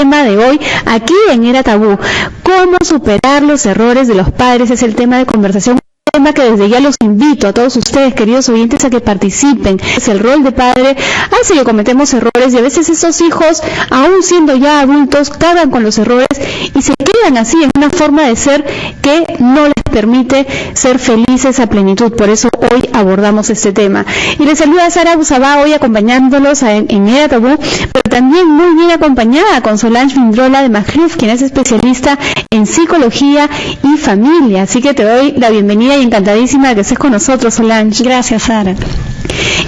tema de hoy aquí en Era Tabú. ¿Cómo superar los errores de los padres? Es el tema de conversación. Tema que desde ya los invito a todos ustedes, queridos oyentes, a que participen. Es el rol de padre. Así que cometemos errores y a veces esos hijos, aún siendo ya adultos, cargan con los errores y se quedan así en una forma de ser que no les permite ser felices a plenitud. Por eso hoy abordamos este tema. Y les saluda Sara Busabá hoy acompañándolos en Era Tabú, pero también muy bien acompañada con Solange Vindrola de Magluf, quien es especialista en psicología y familia. Así que te doy la bienvenida y encantadísima de que estés con nosotros, Solange. Gracias, Sara.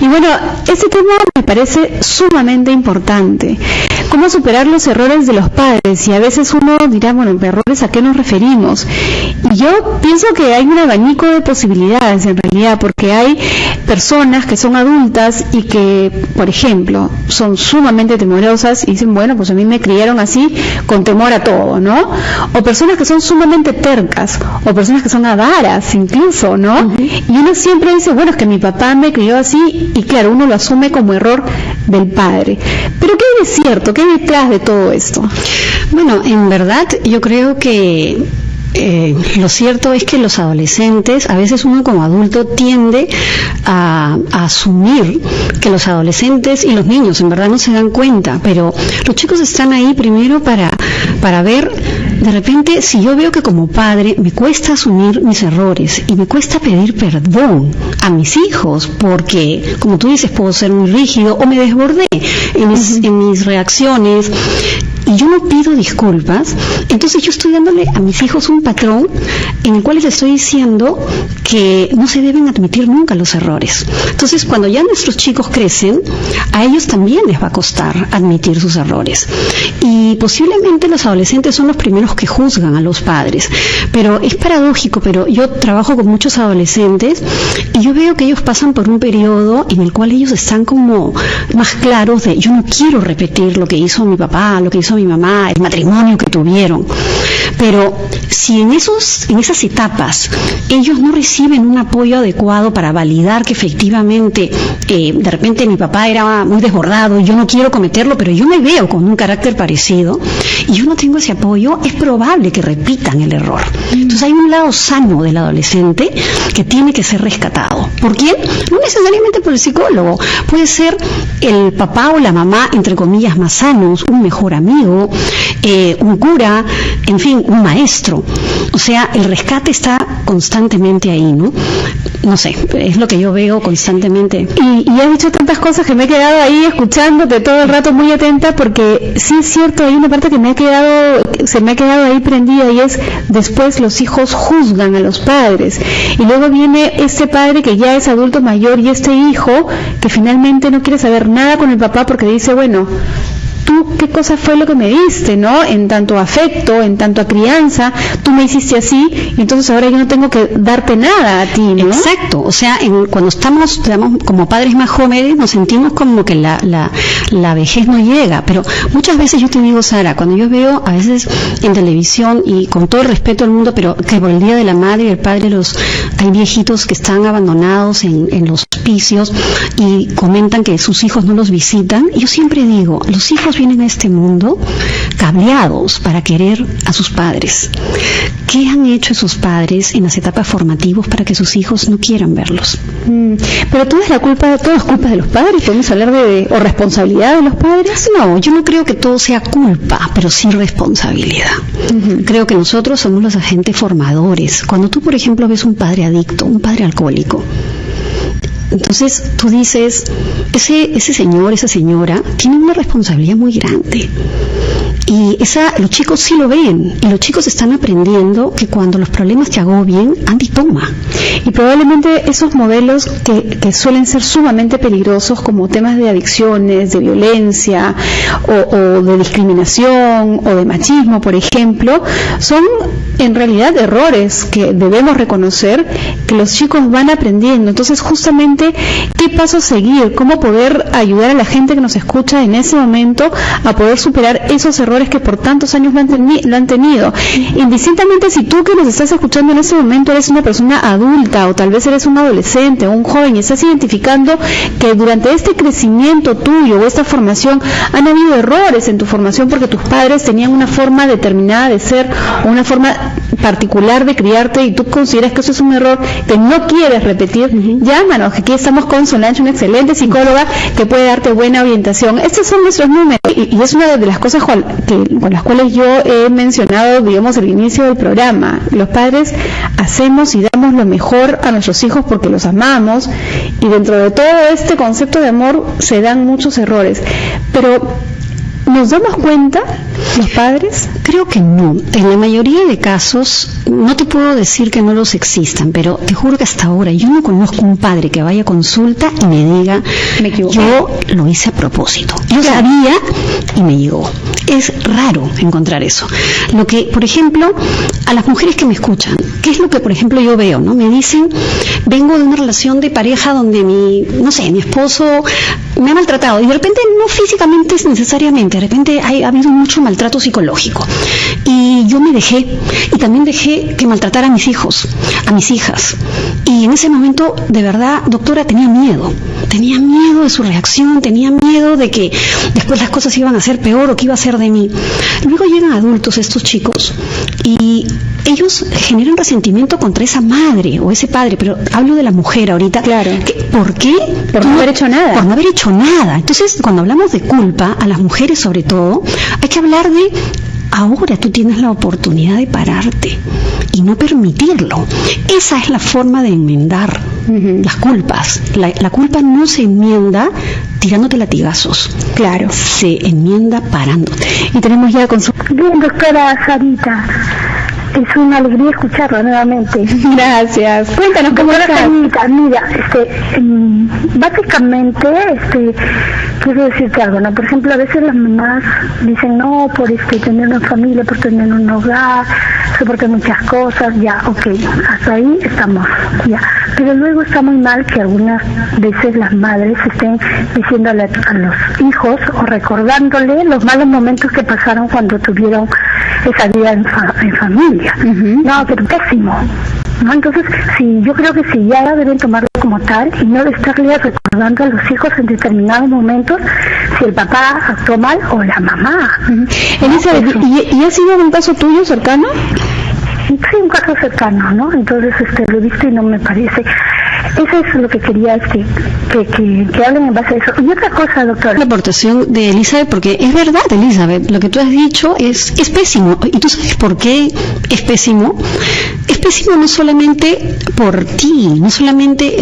Y bueno, este tema me parece sumamente importante. ¿Cómo superar los errores de los padres? Y a veces uno dirá, bueno, ¿errores a qué nos referimos? Y yo pienso que hay un abanico de posibilidades en realidad, porque hay personas que son adultas y que, por ejemplo, son sumamente temorosas y dicen, bueno, pues a mí me criaron así, con temor a todo, ¿no? O personas que son sumamente tercas, o personas que son avaras incluso, ¿no? Uh-huh. Y uno siempre dice, bueno, es que mi papá me crió así, y claro, uno lo asume como error del padre. Pero ¿qué hay de cierto? ¿Qué hay detrás de todo esto? Bueno, en verdad yo creo que lo cierto es que los adolescentes, a veces uno como adulto tiende a asumir que los adolescentes y los niños en verdad no se dan cuenta, pero los chicos están ahí primero para ver, de repente, si yo veo que como padre me cuesta asumir mis errores y me cuesta pedir perdón a mis hijos, porque, como tú dices, puedo ser muy rígido o me desbordé en mis reacciones, y yo no pido disculpas, entonces yo estoy dándole a mis hijos un patrón en el cual les estoy diciendo que no se deben admitir nunca los errores. Entonces, cuando ya nuestros chicos crecen, a ellos también les va a costar admitir sus errores. Y posiblemente los adolescentes son los primeros que juzgan a los padres. Pero es paradójico, pero yo trabajo con muchos adolescentes y yo veo que ellos pasan por un periodo en el cual ellos están como más claros de yo no quiero repetir lo que hizo mi papá, lo que hizo mi mamá, el matrimonio que tuvieron. Pero si en esas etapas ellos no reciben un apoyo adecuado para validar que efectivamente de repente mi papá era muy desbordado y yo no quiero cometerlo, pero yo me veo con un carácter parecido y yo no tengo ese apoyo, es probable que repitan el error. Entonces hay un lado sano del adolescente que tiene que ser rescatado. ¿Por quién? No necesariamente por el psicólogo, puede ser el papá o la mamá, entre comillas, más sanos, un mejor amigo, un cura, en fin, un maestro. O sea, el rescate está constantemente ahí, ¿no? No sé, es lo que yo veo constantemente. Y has dicho tantas cosas que me he quedado ahí escuchándote todo el rato muy atenta, porque sí es cierto, hay una parte que se me ha quedado ahí prendida, y es después los hijos juzgan a los padres. Y luego viene este padre que ya es adulto mayor y este hijo que finalmente no quiere saber nada con el papá porque dice, bueno, tú qué cosa fue lo que me diste, ¿no? En tanto afecto, en tanto a crianza, tú me hiciste así, y entonces ahora yo no tengo que darte nada a ti, ¿no? Exacto, o sea, cuando estamos, digamos, como padres más jóvenes, nos sentimos como que la vejez no llega, pero muchas veces yo te digo, Sara, cuando yo veo a veces en televisión, y con todo el respeto al mundo, pero que por el Día de la Madre y el Padre hay viejitos que están abandonados en los hospicios y comentan que sus hijos no los visitan, y yo siempre digo, los hijos vienen a este mundo cableados para querer a sus padres. ¿Qué han hecho sus padres en las etapas formativas para que sus hijos no quieran verlos? Pero todo es culpa de los padres. ¿Podemos hablar o responsabilidad de los padres? No, yo no creo que todo sea culpa, pero sí responsabilidad. Uh-huh. Creo que nosotros somos los agentes formadores. Cuando tú, por ejemplo, ves un padre adicto, un padre alcohólico, entonces tú dices, ese señor, esa señora, tiene una responsabilidad muy grande. Y los chicos sí lo ven, y los chicos están aprendiendo que cuando los problemas te agobien, Andy toma. Y probablemente esos modelos que suelen ser sumamente peligrosos, como temas de adicciones, de violencia, o de discriminación, o de machismo, por ejemplo, son en realidad errores que debemos reconocer, que los chicos van aprendiendo. Entonces, justamente, ¿qué paso seguir? ¿Cómo poder ayudar a la gente que nos escucha en ese momento a poder superar esos errores errores que por tantos años lo han tenido. Indistintamente si tú que nos estás escuchando en este momento eres una persona adulta o tal vez eres un adolescente o un joven y estás identificando que durante este crecimiento tuyo o esta formación han habido errores en tu formación porque tus padres tenían una forma determinada de ser o una forma particular de criarte y tú consideras que eso es un error que no quieres repetir, llámanos, aquí estamos con Solange, una excelente psicóloga que puede darte buena orientación. Estos son nuestros números y es una de las cosas con las cuales yo he mencionado, digamos, el inicio del programa. Los padres hacemos y damos lo mejor a nuestros hijos porque los amamos y dentro de todo este concepto de amor se dan muchos errores, pero ¿nos damos cuenta los padres? Creo que no. En la mayoría de casos, no te puedo decir que no los existan, pero te juro que hasta ahora yo no conozco un padre que vaya a consulta y me diga, yo lo hice a propósito. Yo sabía y me llegó. Es raro encontrar eso. Lo que, por ejemplo, a las mujeres que me escuchan, ¿qué es lo que, por ejemplo, yo veo, no? Me dicen, vengo de una relación de pareja donde mi esposo me ha maltratado, y de repente no físicamente necesariamente, de repente ha habido mucho maltrato psicológico, y yo me dejé, y también dejé que maltratara a mis hijos, a mis hijas, y en ese momento, de verdad, doctora, tenía miedo de su reacción, tenía miedo de que después las cosas iban a ser peor o que iba a ser de mí. Luego llegan adultos estos chicos y ellos generan resentimiento contra esa madre o ese padre, pero hablo de la mujer ahorita. Claro. ¿Por qué? Por no haber hecho nada. Por no haber hecho nada. Entonces, cuando hablamos de culpa, a las mujeres sobre todo, hay que hablar de ahora tú tienes la oportunidad de pararte y no permitirlo. Esa es la forma de enmendar las culpas. La culpa no se enmienda tirándote latigazos. Claro. Se enmienda parándote. Y tenemos ya con su... Bien, doctora Sarita. Es una alegría escucharla nuevamente. Gracias. Cuéntanos cómo estás. Sarita, mira, básicamente, quiero decirte algo, ¿no? Por ejemplo, a veces las mamás dicen no por tener una familia, por tener un hogar, soportar muchas cosas, ya, ok, hasta ahí estamos, ya. Pero luego está muy mal que algunas veces las madres estén diciéndole a los hijos o recordándole los malos momentos que pasaron cuando tuvieron esa vida en familia. No, pero pésimo. ¿No? Entonces, sí, yo creo que sí, ya deben tomarlo como tal y no de estarle recordando a los hijos en determinados momentos si el papá actuó mal o la mamá. Elizabeth, ¿y ha sido un caso tuyo cercano? Sí, un caso cercano, ¿no? Entonces, lo he visto y no me parece. Eso es lo que quería, que hablen en base a eso. Y otra cosa, doctora. La aportación de Elizabeth, porque es verdad, Elizabeth, lo que tú has dicho es pésimo. ¿Y tú sabes por qué es pésimo? Es pésimo no solamente por ti, no solamente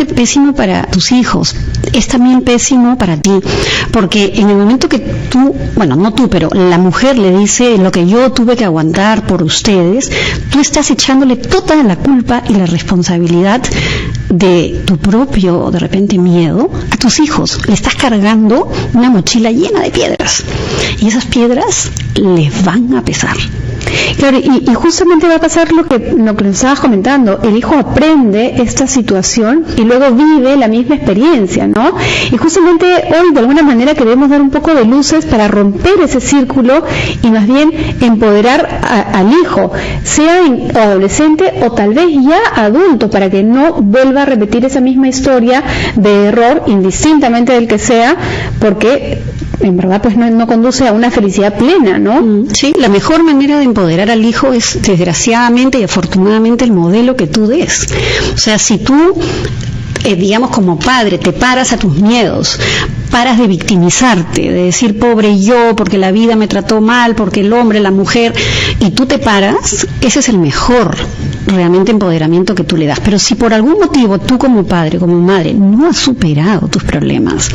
pésimo para tus hijos, es también pésimo para ti, porque en el momento que tú, bueno, no tú, pero la mujer le dice lo que yo tuve que aguantar por ustedes, tú estás echándole toda la culpa y la responsabilidad de tu propio, de repente, miedo a tus hijos. Le estás cargando una mochila llena de piedras y esas piedras les van a pesar. Claro, y justamente va a pasar lo que nos estabas comentando. El hijo aprende esta situación y luego vive la misma experiencia, ¿no? Y justamente hoy de alguna manera queremos dar un poco de luces para romper ese círculo y más bien empoderar al hijo, sea adolescente o tal vez ya adulto, para que no vuelva a repetir esa misma historia de error, indistintamente del que sea, porque en verdad pues no conduce a una felicidad plena, ¿no? Sí, la mejor manera de empoderar al hijo es, desgraciadamente y afortunadamente, el modelo que tú des. O sea, si tú, digamos, como padre, te paras a tus miedos, paras de victimizarte, de decir pobre yo, porque la vida me trató mal, porque el hombre, la mujer, y tú te paras, ese es el mejor realmente empoderamiento que tú le das. Pero si por algún motivo tú como padre, como madre, no has superado tus problemas,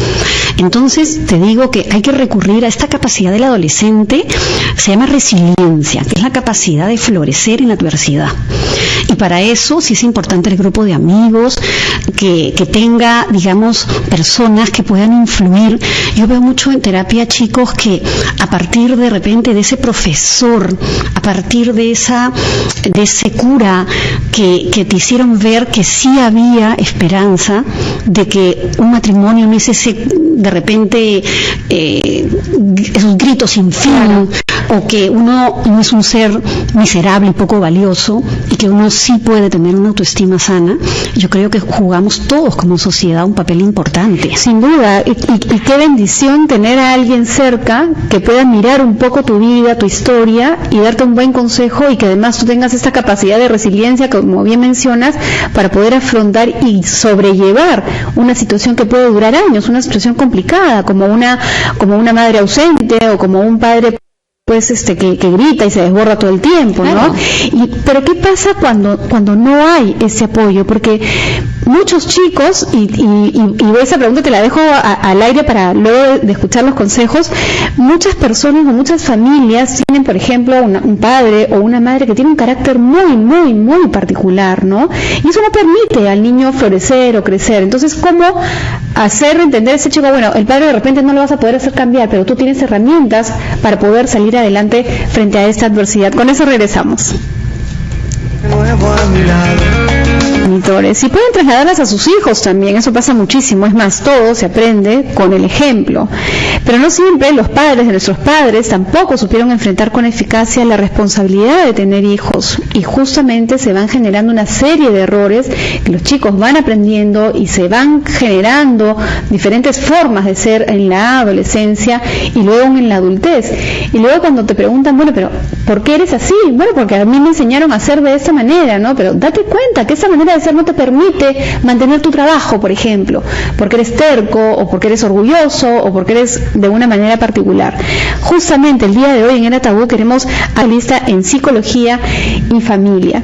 entonces te digo que hay que recurrir a esta capacidad del adolescente, se llama resiliencia, que es la capacidad de florecer en la adversidad. Y Y para eso sí es importante el grupo de amigos, que tenga, digamos, personas que puedan influir. Yo veo mucho en terapia chicos que a partir de repente de ese profesor, a partir de ese cura que te hicieron ver que sí había esperanza de que un matrimonio no es ese de repente esos gritos sin fin, o que uno no es un ser miserable y poco valioso, y que uno sí puede tener una autoestima sana. Yo creo que jugamos todos como sociedad un papel importante. Sin duda, y qué bendición tener a alguien cerca que pueda mirar un poco tu vida, tu historia, y darte un buen consejo, y que además tú tengas esta capacidad de resiliencia, como bien mencionas, para poder afrontar y sobrellevar una situación que puede durar años, una situación complicada, como una madre ausente, o como un padre pues que grita y se desborda todo el tiempo, ¿no? Claro. Pero ¿qué pasa cuando no hay ese apoyo? Porque muchos chicos, y esa pregunta te la dejo al aire para luego de escuchar los consejos, muchas personas o muchas familias tienen, por ejemplo, un padre o una madre que tiene un carácter muy, muy, muy particular, ¿no? Y eso no permite al niño florecer o crecer. Entonces, ¿cómo hacer entender a ese chico? Bueno, el padre de repente no lo vas a poder hacer cambiar, pero tú tienes herramientas para poder salir adelante frente a esta adversidad. Con eso regresamos. Y pueden trasladarlas a sus hijos también, eso pasa muchísimo. Es más, todo se aprende con el ejemplo, pero no siempre los padres de nuestros padres tampoco supieron enfrentar con eficacia la responsabilidad de tener hijos, y justamente se van generando una serie de errores que los chicos van aprendiendo y se van generando diferentes formas de ser en la adolescencia y luego en la adultez. Y luego cuando te preguntan, bueno, pero ¿por qué eres así? Bueno, porque a mí me enseñaron a ser de esta manera, ¿no? Pero date cuenta que esa manera de ser no te permite mantener tu trabajo, por ejemplo, porque eres terco, o porque eres orgulloso, o porque eres de una manera particular. Justamente el día de hoy en Era Tabú queremos lista en psicología y familia.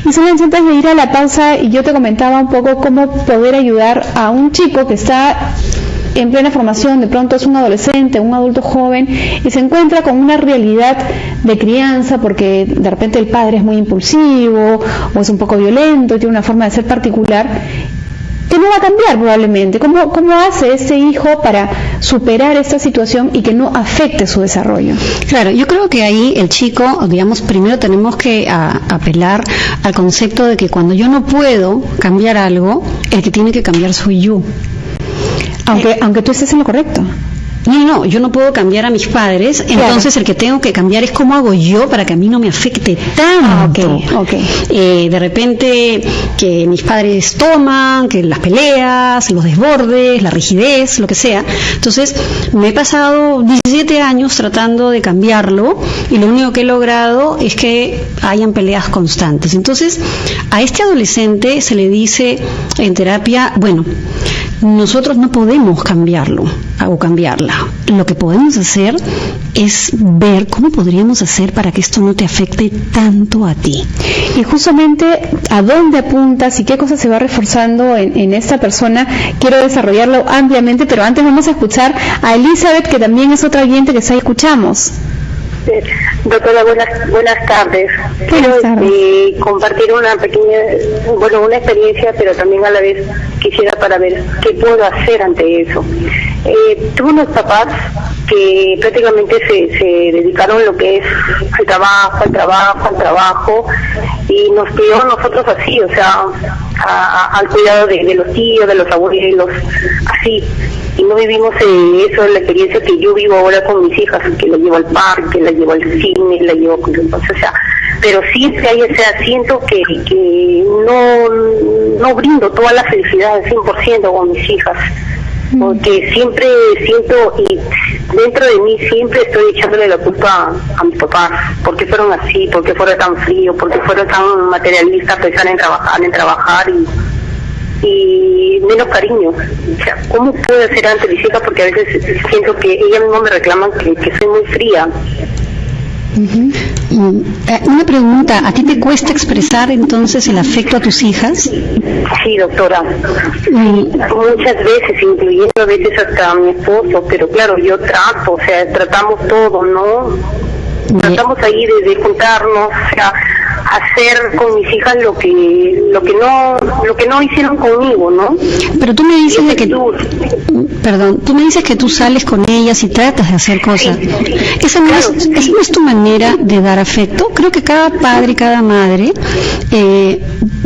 Y solamente antes de ir a la pausa, yo te comentaba un poco cómo poder ayudar a un chico que está en plena formación, de pronto es un adolescente, un adulto joven, y se encuentra con una realidad de crianza, porque de repente el padre es muy impulsivo, o es un poco violento, tiene una forma de ser particular, que no va a cambiar probablemente. ¿Cómo hace ese hijo para superar esta situación y que no afecte su desarrollo? Claro, yo creo que ahí el chico, digamos, primero tenemos que apelar al concepto de que cuando yo no puedo cambiar algo, el que tiene que cambiar soy yo. Aunque tú estés en lo correcto. No, yo no puedo cambiar a mis padres, entonces el que tengo que cambiar es cómo hago yo para que a mí no me afecte tanto. Okay. De repente que mis padres toman, que las peleas, los desbordes, la rigidez, lo que sea. Entonces me he pasado 17 años tratando de cambiarlo, y lo único que he logrado es que hayan peleas constantes. Entonces a este adolescente se le dice en terapia, bueno, nosotros no podemos cambiarlo o cambiarla. Lo que podemos hacer es ver cómo podríamos hacer para que esto no te afecte tanto a ti. Y justamente a dónde apuntas y qué cosa se va reforzando en esta persona, quiero desarrollarlo ampliamente, pero antes vamos a escuchar a Elizabeth, que también es otra oyente que escuchamos. Doctora, buenas tardes. Quiero compartir una experiencia, pero también a la vez quisiera para ver qué puedo hacer ante eso. Tuve unos papás que prácticamente se dedicaron lo que es al trabajo, y nos crió a nosotros así, o sea, al cuidado de los tíos, de los abuelos, así. Y no vivimos eso, la experiencia que yo vivo ahora con mis hijas, que las llevo al parque, las llevo al cine, las llevo con o sea, pero siempre hay, o sea, siento que no brindo toda la felicidad al 100% con mis hijas, porque siempre siento, y dentro de mí siempre estoy echándole la culpa a mis papás, porque fueron así, porque fueron tan fríos, porque fueron tan materialistas, pensaban en trabajar y menos cariño. O sea, ¿cómo puedo hacer ante mis hijas? Porque a veces siento que ellas mismas me reclaman que soy muy fría. Una pregunta, ¿a ti te cuesta expresar entonces el afecto a tus hijas? Sí, doctora. Muchas veces, incluyendo a veces hasta a mi esposo, pero claro, yo trato, o sea, tratamos todo, ¿no? Tratamos ahí de juntarnos, o sea, hacer con mis hijas lo que no hicieron conmigo, ¿no? Pero tú me dices tú me dices que tú sales con ellas y tratas de hacer cosas. Sí. ¿Esa no es tu manera de dar afecto? Creo que cada padre y cada madre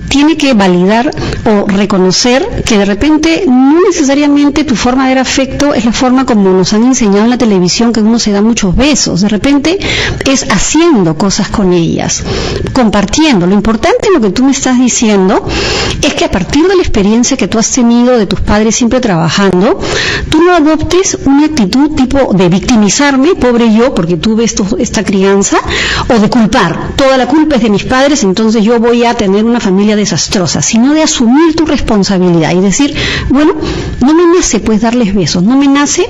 tiene que validar o reconocer que de repente no necesariamente tu forma de dar afecto es la forma como nos han enseñado en la televisión, que uno se da muchos besos. De repente es haciendo cosas con ellas, compartiendo. Lo importante en lo que tú me estás diciendo es que a partir de la experiencia que tú has tenido de tus padres siempre trabajando, tú no adoptes una actitud tipo de victimizarme, pobre yo, porque tuve esta crianza, o de culpar. Toda la culpa es de mis padres, entonces yo voy a tener una familia desastrosa, sino de asumir tu responsabilidad y decir, bueno, no me nace pues darles besos, no me nace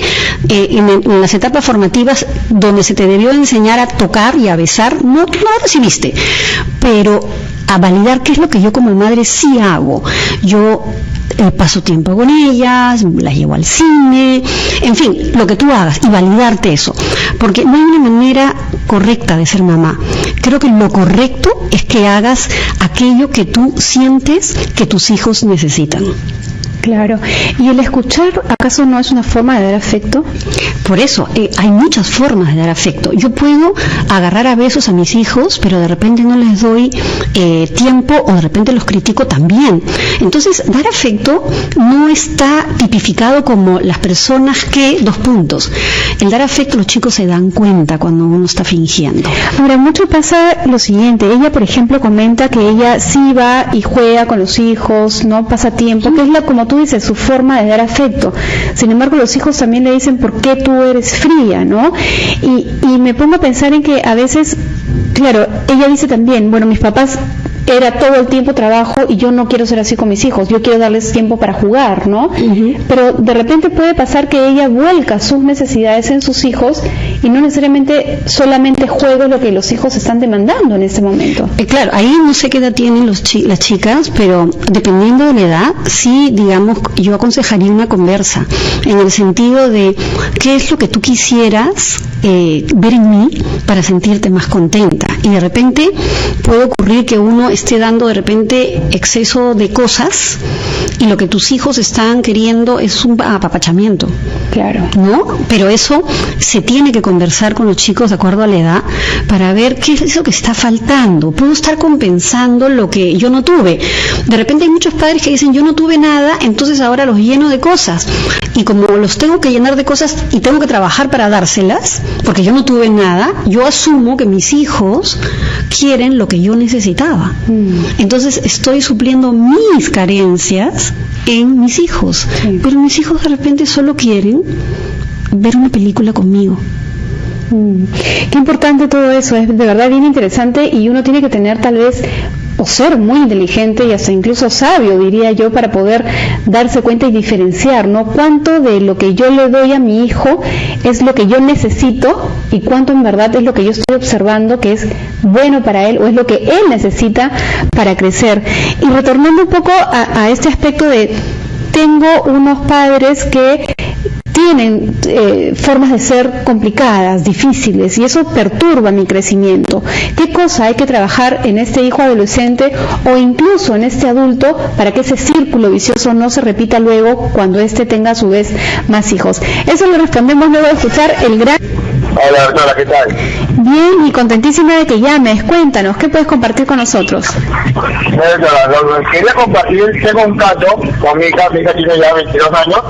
en las etapas formativas donde se te debió enseñar a tocar y a besar, no recibiste, pero a validar qué es lo que yo como madre sí hago. Yo paso tiempo con ellas, las llevo al cine, en fin, lo que tú hagas, y validarte eso, porque no hay una manera correcta de ser mamá. Creo que lo correcto es que hagas aquello que tú sientes que tus hijos necesitan. Claro. ¿Y el escuchar, acaso no es una forma de dar afecto? Por eso, hay muchas formas de dar afecto. Yo puedo agarrar a besos a mis hijos, pero de repente no les doy tiempo, o de repente los critico también. Entonces, dar afecto no está tipificado como las personas que... El dar afecto, los chicos se dan cuenta cuando uno está fingiendo. Ahora, mucho pasa lo siguiente. Ella, por ejemplo, comenta que ella sí va y juega con los hijos, no pasa tiempo, que es como tú dices, su forma de dar afecto. Sin embargo, los hijos también le dicen, ¿por qué tú eres fría, no? Y me pongo a pensar en que a veces, claro, ella dice también, bueno, mis papás era todo el tiempo trabajo y yo no quiero ser así con mis hijos, yo quiero darles tiempo para jugar, ¿no? Uh-huh. Pero de repente puede pasar que ella vuelca sus necesidades en sus hijos y no necesariamente solamente juego lo que los hijos están demandando en este momento. Claro, ahí no sé qué edad tienen las chicas, pero dependiendo de la edad, sí, digamos, yo aconsejaría una conversa, en el sentido de qué es lo que tú quisieras ver en mí para sentirte más contenta. Y de repente puede ocurrir que uno esté dando de repente exceso de cosas y lo que tus hijos están queriendo es un apapachamiento. Claro. ¿No? Pero eso se tiene que conversar con los chicos de acuerdo a la edad para ver qué es lo que está faltando. Puedo estar compensando lo que yo no tuve. De repente hay muchos padres que dicen, yo no tuve nada, entonces ahora los lleno de cosas. Y como los tengo que llenar de cosas y tengo que trabajar para dárselas, porque yo no tuve nada, yo asumo que mis hijos quieren lo que yo necesitaba. Entonces estoy supliendo mis carencias en mis hijos. Sí. Pero mis hijos de repente solo quieren ver una película conmigo. Qué importante todo eso, es de verdad bien interesante, y uno tiene que tener tal vez, o ser muy inteligente y hasta incluso sabio, diría yo, para poder darse cuenta y diferenciar, ¿no? Cuánto de lo que yo le doy a mi hijo es lo que yo necesito y cuánto en verdad es lo que yo estoy observando que es bueno para él o es lo que él necesita para crecer. Y retornando un poco a este aspecto de, tengo unos padres que tienen formas de ser complicadas, difíciles, y eso perturba mi crecimiento. ¿Qué cosa hay que trabajar en este hijo adolescente o incluso en este adulto para que ese círculo vicioso no se repita luego cuando éste tenga a su vez más hijos? Eso lo respondemos luego de escuchar el gran... Hola, doctora, ¿qué tal? Bien, y contentísima de que llames. Cuéntanos, ¿qué puedes compartir con nosotros? Quería compartir, tengo un caso con mi hija tiene ya 22 años,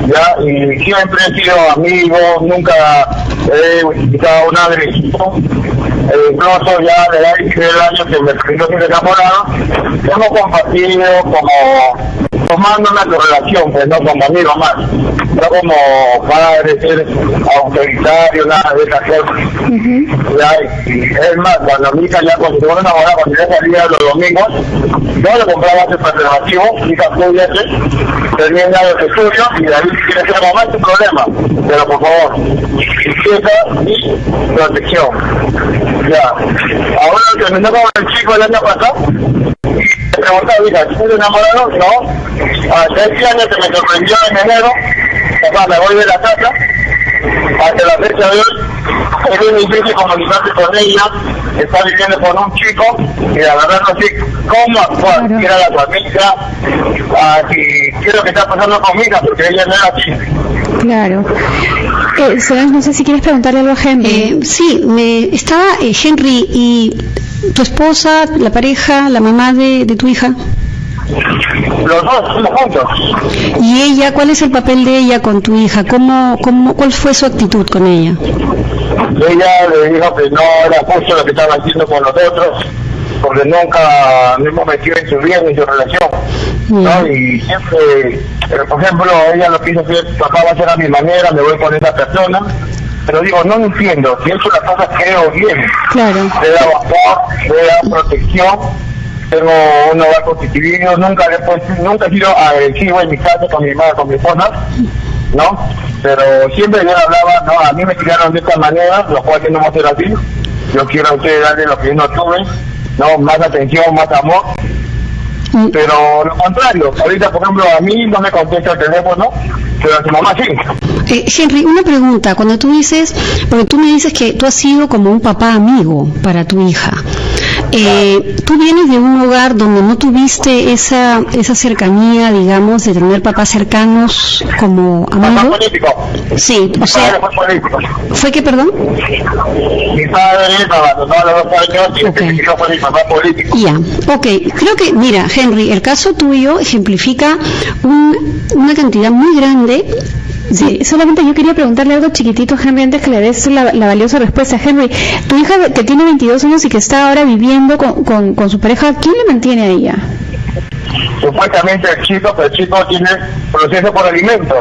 ya, y siempre he sido amigo, nunca he utilizado un agresivo, incluso ya de la 16 años que me perdió sin enamorado, hemos compartido como tomando una relación, pues no como amigos más, no como padre, ser autoritario, nada de esas cosas. Ya, y es más, cuando mi hija ya cuando se vuelve enamorada, cuando ya salía los domingos, yo le compraba ese preservativo, hija cuídate, tenía ya los estudios, y de ahí si quieres ser mamá es un problema, pero por favor, limpieza y protección. Ya, ahora terminó con el chico el año pasado, me preguntaba, hija, ¿estás enamorado? No. Hace 6 años que me sorprendió en enero, papá, me voy de la casa, hasta la fecha de hoy, es bien difícil comunicarse con ella, está viviendo con un chico, y la verdad no sé cómo actuar, si era la familia, si quiero que está pasando conmigo, porque ella no era así. Claro. Solange, no sé si quieres preguntarle algo a Henry. Sí, estaba Henry, y tu esposa, la pareja, la mamá de tu hija. Los dos estamos juntos. ¿Y ella, cuál es el papel de ella con tu hija? ¿Cuál fue su actitud con ella? Ella le dijo que no era justo lo que estaba haciendo con nosotros, porque nunca nos hemos metido en su vida ni en su relación, ¿no? Y siempre, por ejemplo, ella lo quiso hacer, papá va a hacer a mi manera, me voy con esa persona, pero digo, no entiendo, si he hecho las cosas creo bien. Claro. Le da amor, le da protección, tengo un hogar constituido, nunca he sido agresivo en mi casa con mi madre, con mi esposa, ¿no? Pero siempre yo hablaba, no, a mí me tiraron de esta manera, lo cual no va a ser así, yo quiero a ustedes darle lo que yo no tuve, no, más atención, más amor, pero lo contrario, ahorita por ejemplo a mí no me contesta el teléfono, pero a su mamá sí. Henry, una pregunta, cuando tú dices, porque tú me dices que tú has sido como un papá amigo para tu hija, tú vienes de un hogar donde no tuviste esa cercanía, digamos, de tener papás cercanos como amigos. ¿Papá político? Sí, o sea, ¿fue que, perdón? Mi padre me abandonó a los 2 años y yo fue mi papá político. Ya, creo que, mira, Henry, el caso tuyo ejemplifica una cantidad muy grande. Sí, solamente yo quería preguntarle algo chiquitito, Henry, antes que le des la valiosa respuesta. Henry, tu hija que tiene 22 años y que está ahora viviendo con su pareja, ¿quién le mantiene a ella? Supuestamente el chico, pero el chico tiene proceso por alimentos.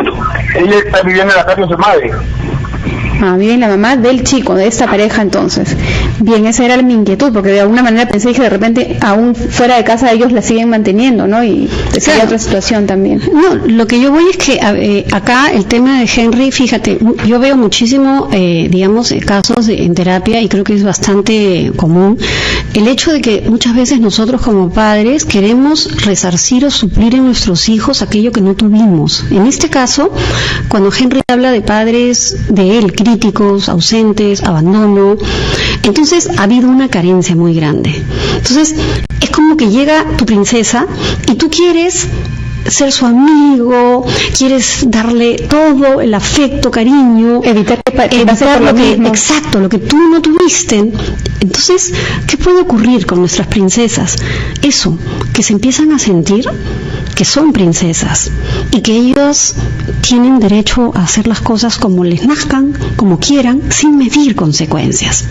Ella está viviendo en la casa de su madre. Vive la mamá del chico, de esta pareja entonces. Bien, esa era mi inquietud, porque de alguna manera pensé que de repente aún fuera de casa ellos la siguen manteniendo, ¿no? Y sería otra situación también. No, lo que yo voy es que acá el tema de Henry, fíjate, yo veo muchísimo, digamos, casos en terapia, y creo que es bastante común, el hecho de que muchas veces nosotros como padres queremos resarcir o suplir en nuestros hijos aquello que no tuvimos. En este caso, cuando Henry habla de padres de él, críticos, ausentes, abandono, entonces ha habido una carencia muy grande. Entonces es como que llega tu princesa y tú quieres ser su amigo, quieres darle todo el afecto, cariño, evitar lo que, exacto, lo que tú no tuviste. Entonces, ¿qué puede ocurrir con nuestras princesas? Eso, que se empiezan a sentir que son princesas y que ellas tienen derecho a hacer las cosas como les nazcan, como quieran, sin medir consecuencias.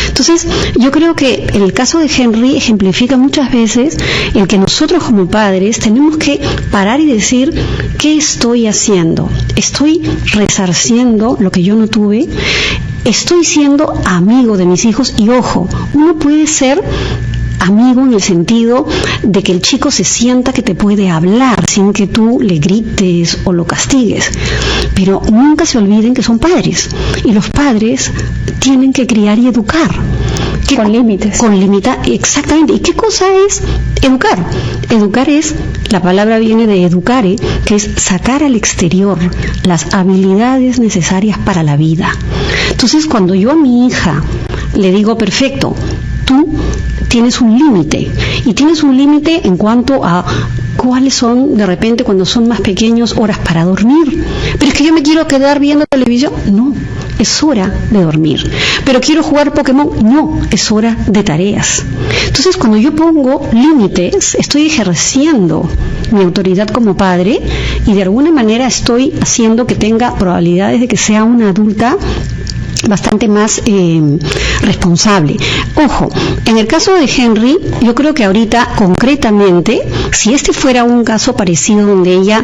Entonces, yo creo que el caso de Henry ejemplifica muchas veces el que nosotros como padres tenemos que parar y decir, ¿qué estoy haciendo? ¿Estoy resarciendo lo que yo no tuve? ¿Estoy siendo amigo de mis hijos? Y ojo, uno puede ser amigo en el sentido de que el chico se sienta que te puede hablar sin que tú le grites o lo castigues, pero nunca se olviden que son padres y los padres tienen que criar y educar con límites. Exactamente. ¿Y qué cosa es educar? Educar es, la palabra viene de educare, que es sacar al exterior las habilidades necesarias para la vida. Entonces, cuando yo a mi hija le digo, perfecto, tú tienes un límite, y tienes un límite en cuanto a cuáles son, de repente, cuando son más pequeños, horas para dormir. Pero es que yo me quiero quedar viendo televisión. No, es hora de dormir. Pero quiero jugar Pokémon. No, es hora de tareas. Entonces, cuando yo pongo límites, estoy ejerciendo mi autoridad como padre y de alguna manera estoy haciendo que tenga probabilidades de que sea una adulta bastante más responsable. Ojo, en el caso de Henry, yo creo que ahorita concretamente, si este fuera un caso parecido donde ella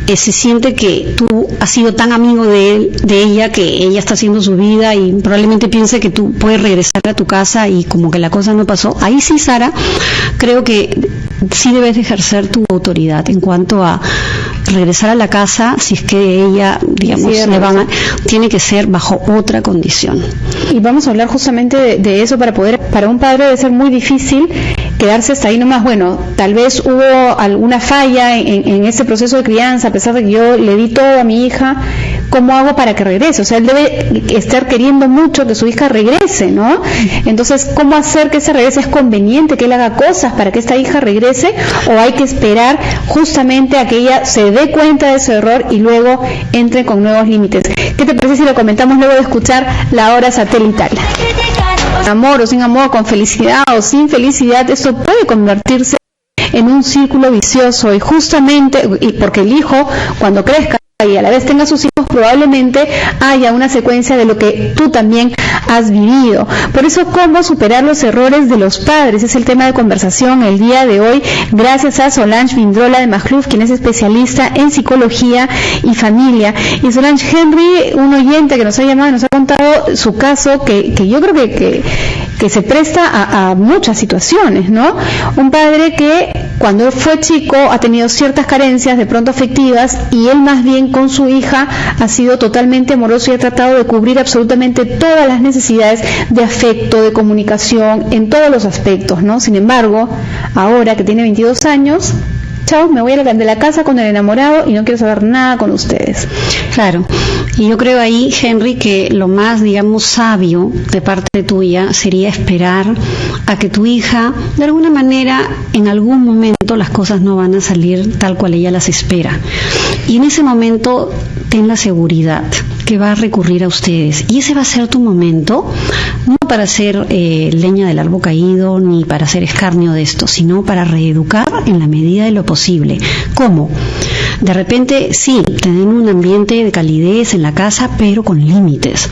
se siente que tú has sido tan amigo de ella, que ella está haciendo su vida y probablemente piense que tú puedes regresar a tu casa y como que la cosa no pasó, ahí sí, Sara, creo que sí debes ejercer tu autoridad en cuanto a regresar a la casa, si es que ella, digamos, tiene que ser bajo otra condición. Y vamos a hablar justamente de eso para un padre debe ser muy difícil quedarse hasta ahí nomás. Bueno, tal vez hubo alguna falla en ese proceso de crianza, a pesar de que yo le di todo a mi hija, ¿cómo hago para que regrese? O sea, él debe estar queriendo mucho que su hija regrese, ¿no? Entonces, ¿cómo hacer que ese regrese? ¿Es conveniente que él haga cosas para que esta hija regrese, o hay que esperar justamente a que ella se dé cuenta de su error y luego entre con nuevos límites? ¿Qué te parece si lo comentamos luego de escuchar La Hora Satelital? Amor o sin amor, con felicidad o sin felicidad, esto puede convertirse en un círculo vicioso, y justamente, y porque el hijo, cuando crezca y a la vez tenga sus hijos, probablemente haya una secuencia de lo que tú también has vivido. Por eso, ¿cómo superar los errores de los padres? Es el tema de conversación el día de hoy, gracias a Solange Vindrola de Magluf, quien es especialista en psicología y familia. Y Solange, Henry, un oyente que nos ha llamado y nos ha contado su caso, que yo creo que se presta a muchas situaciones, ¿no? Un padre que cuando fue chico ha tenido ciertas carencias de pronto afectivas, y él más bien con su hija ha sido totalmente amoroso y ha tratado de cubrir absolutamente todas las necesidades de afecto, de comunicación, en todos los aspectos, ¿no? Sin embargo, ahora que tiene 22 años, chao, me voy a de la casa con el enamorado y no quiero saber nada con ustedes. Claro, y yo creo ahí, Henry, que lo más, digamos, sabio de parte tuya sería esperar a que tu hija, de alguna manera, en algún momento las cosas no van a salir tal cual ella las espera. Y en ese momento, ten la seguridad que va a recurrir a ustedes. Y ese va a ser tu momento, no para hacer leña del árbol caído, ni para hacer escarnio de esto, sino para reeducar en la medida de lo posible. ¿Cómo? De repente, sí, tener un ambiente de calidez en la casa, pero con límites.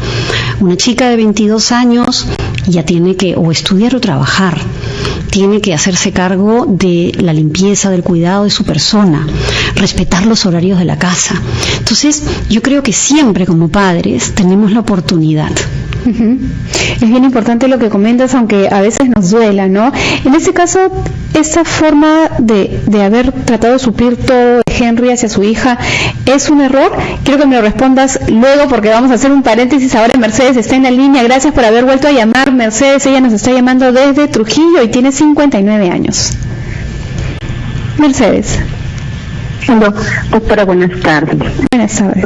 Una chica de 22 años ya tiene que o estudiar o trabajar, tiene que hacerse cargo de la limpieza, del cuidado de su persona, respetar los horarios de la casa. Entonces, yo creo que siempre como padres tenemos la oportunidad. Es bien importante lo que comentas, aunque a veces nos duela, ¿no? En este caso, esta forma de haber tratado de suplir todo de Henry hacia su hija, ¿es un error? Quiero que me lo respondas luego, porque vamos a hacer un paréntesis. Ahora Mercedes está en la línea. Gracias por haber vuelto a llamar, Mercedes. Ella nos está llamando desde Trujillo y tiene 59 años. Mercedes. Hola, doctora, buenas tardes. Buenas tardes.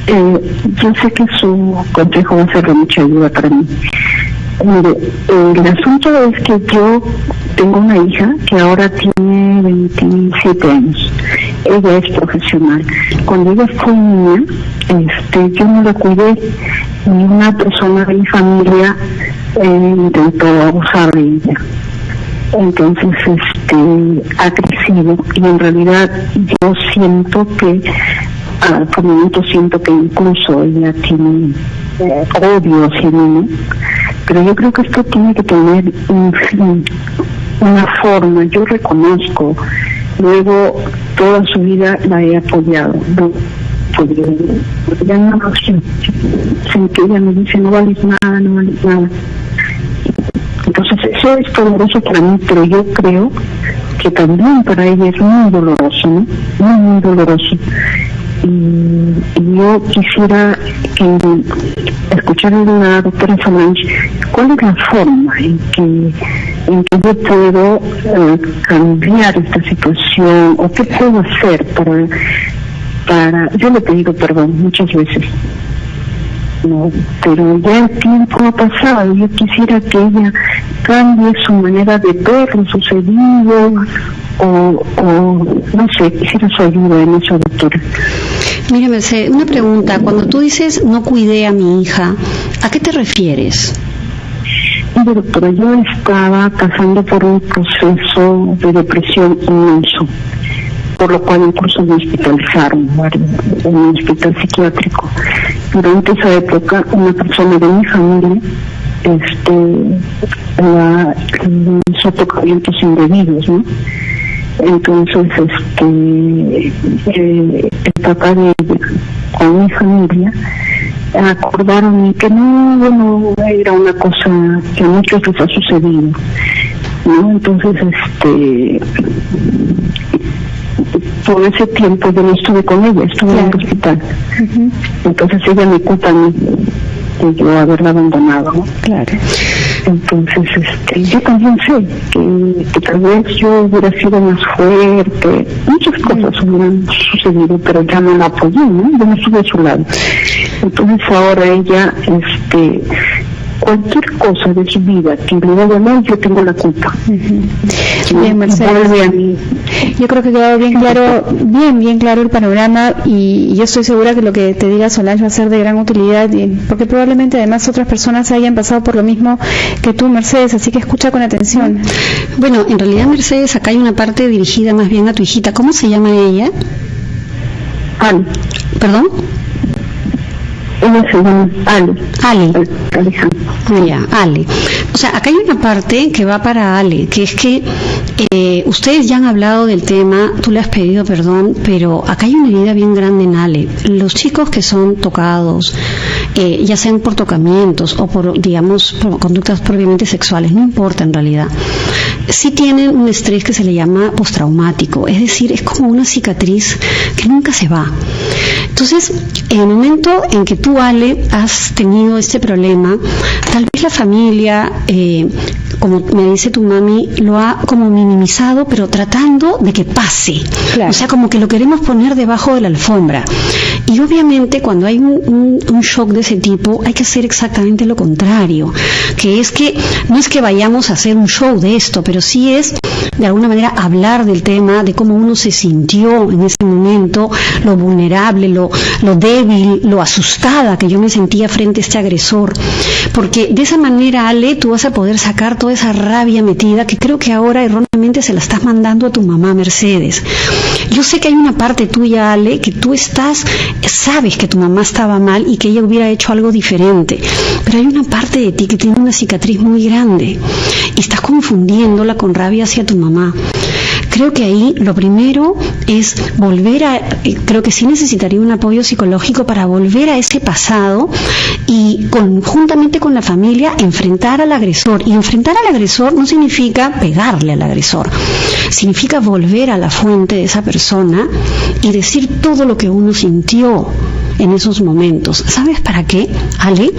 Yo sé que su consejo va a ser de mucha ayuda para mí. Mire, el asunto es que yo tengo una hija que ahora tiene 27 años. Ella es profesional. Cuando ella fue niña, yo no la cuidé. Ni una persona de mi familia intentó abusar de ella. Entonces, ha crecido, y en realidad yo siento que por momentos siento que incluso ella tiene odio hacia mí, ¿no? Pero yo creo que esto tiene que tener un fin, una forma. Yo reconozco, luego toda su vida la he apoyado, ¿no? Porque ya no lo sé, sin que ella me dice no vales nada, no vales nada. Entonces eso es doloroso para mí, pero yo creo que también para ella es muy doloroso, ¿no? Muy, muy doloroso. Y yo quisiera escuchar a la doctora Solange, ¿cuál es la forma en que yo puedo cambiar esta situación, o qué puedo hacer para yo le he pedido perdón muchas veces, no, pero ya el tiempo ha pasado. Yo quisiera que ella cambie su manera de ver lo sucedido, o no sé, quisiera su ayuda en eso, doctora. Mira, Mercedes, una pregunta. Cuando tú dices no cuidé a mi hija, ¿a qué te refieres? Mira, doctora, yo estaba pasando por un proceso de depresión inmenso, por lo cual incluso me hospitalizaron en un hospital psiquiátrico. Durante esa época, una persona de mi familia hizo tocamientos indebidos, ¿no? Entonces, el papá de ella, con mi familia, acordaron que no, bueno, era una cosa que a muchos les ha sucedido, ¿no? Entonces, por ese tiempo yo no estuve con ella, estuve en el hospital. Entonces ella me culpa a mí de yo haberla abandonado, ¿no? Claro. Entonces, yo también sé que tal vez yo hubiera sido más fuerte, muchas cosas hubieran sucedido, pero ya no la apoyé, ¿no? Yo no estuve a su lado. Entonces ahora ella, cualquier cosa de su vida que le vaya mal, yo tengo la culpa. Bien, Mercedes. Yo creo que ha quedado bien claro, bien claro el panorama, y yo estoy segura que lo que te diga Solange va a ser de gran utilidad, porque probablemente además otras personas hayan pasado por lo mismo que tú, Mercedes, así que escucha con atención. Bueno, en realidad, Mercedes, acá hay una parte dirigida más bien a tu hijita. ¿Cómo se llama ella? Ale. ¿Perdón? Ella se llama Ale. Alejandro. Ya, Ale. O sea, acá hay una parte que va para Ale, que es que ustedes ya han hablado del tema, tú le has pedido perdón, pero acá hay una herida bien grande en Ale. Los chicos que son tocados, ya sean por tocamientos o por, digamos, por conductas propiamente sexuales, no importa en realidad, sí tienen un estrés que se le llama postraumático, es decir, es como una cicatriz que nunca se va. Entonces, en el momento en que tú, Ale, has tenido este problema, tal vez la familia, como me dice tu mami, lo ha como minimizado, pero tratando de que pase. Claro. O sea, como que lo queremos poner debajo de la alfombra. Y obviamente cuando hay un shock de ese tipo, hay que hacer exactamente lo contrario, que es que no es que vayamos a hacer un show de esto, pero sí es de alguna manera hablar del tema, de cómo uno se sintió en ese momento, lo vulnerable, lo débil, lo asustada que yo me sentía frente a este agresor, porque de esa manera, Ale, tú vas a poder sacar toda esa rabia metida que creo que ahora erróneamente se la estás mandando a tu mamá, Mercedes. Yo sé que hay una parte tuya, Ale, que tú sabes que tu mamá estaba mal y que ella hubiera hecho algo diferente, pero hay una parte de ti que tiene una cicatriz muy grande y estás confundiéndola con rabia hacia tu mamá. Creo que ahí lo primero es creo que sí necesitaría un apoyo psicológico para volver a ese pasado y conjuntamente con la familia enfrentar al agresor. Y enfrentar al agresor no significa pegarle al agresor, significa volver a la fuente de esa persona y decir todo lo que uno sintió en esos momentos. ¿Sabes para qué, Ale?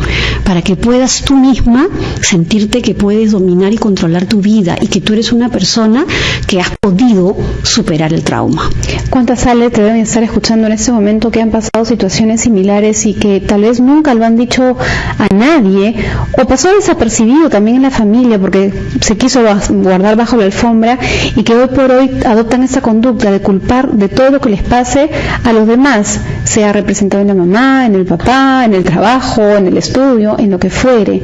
Para que puedas tú misma sentirte que puedes dominar y controlar tu vida y que tú eres una persona que has podido superar el trauma. ¿Cuántas, Ale, te deben estar escuchando en este momento que han pasado situaciones similares y que tal vez nunca lo han dicho a nadie, o pasó desapercibido también en la familia porque se quiso guardar bajo la alfombra, y que hoy por hoy adoptan esa conducta de culpar de todo lo que les pase a los demás, sea representado en la mamá, en el papá, en el trabajo, en el estudio, en lo que fuere?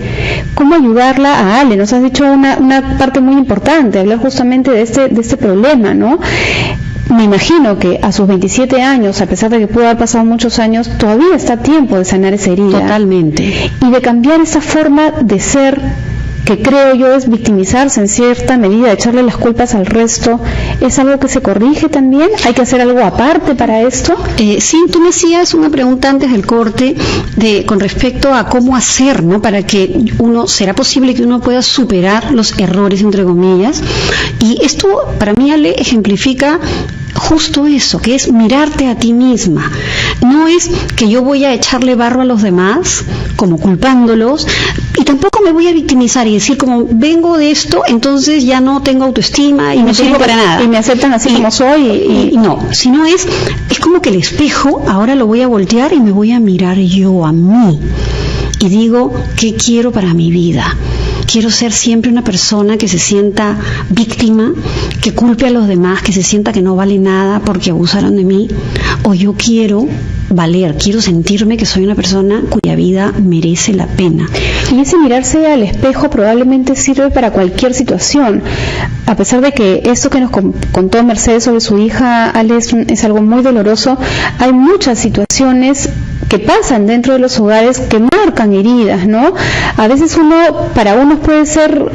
¿Cómo ayudarla a Ale? Nos has dicho una parte muy importante, hablar justamente de este problema, ¿no? Me imagino que a sus 27 años, a pesar de que pudo haber pasado muchos años, todavía está a tiempo de sanar esa herida. Totalmente. Y de cambiar esa forma de ser, que creo yo es victimizarse en cierta medida, echarle las culpas al resto. ¿Es algo que se corrige también? ¿Hay que hacer algo aparte para esto? Sí, tú me hacías una pregunta antes del corte con respecto a cómo hacer, ¿no? Para que será posible que uno pueda superar los errores, entre comillas. Y esto, para mí, Ale, ejemplifica justo eso, que es mirarte a ti misma. No es que yo voy a echarle barro a los demás, como culpándolos, y tampoco me voy a victimizar y decir como vengo de esto, entonces ya no tengo autoestima y no sirvo para nada. Y me aceptan así como soy. Y no, sino es como que el espejo ahora lo voy a voltear y me voy a mirar yo a mí. Y digo, ¿qué quiero para mi vida? Quiero ser siempre una persona que se sienta víctima, que culpe a los demás, que se sienta que no vale nada porque abusaron de mí, o yo quiero sentirme que soy una persona cuya vida merece la pena. Y ese mirarse al espejo probablemente sirve para cualquier situación, a pesar de que esto que nos contó Mercedes sobre su hija, Ale, es algo muy doloroso. Hay muchas situaciones que pasan dentro de los hogares que marcan heridas, ¿no? A veces para unos puede ser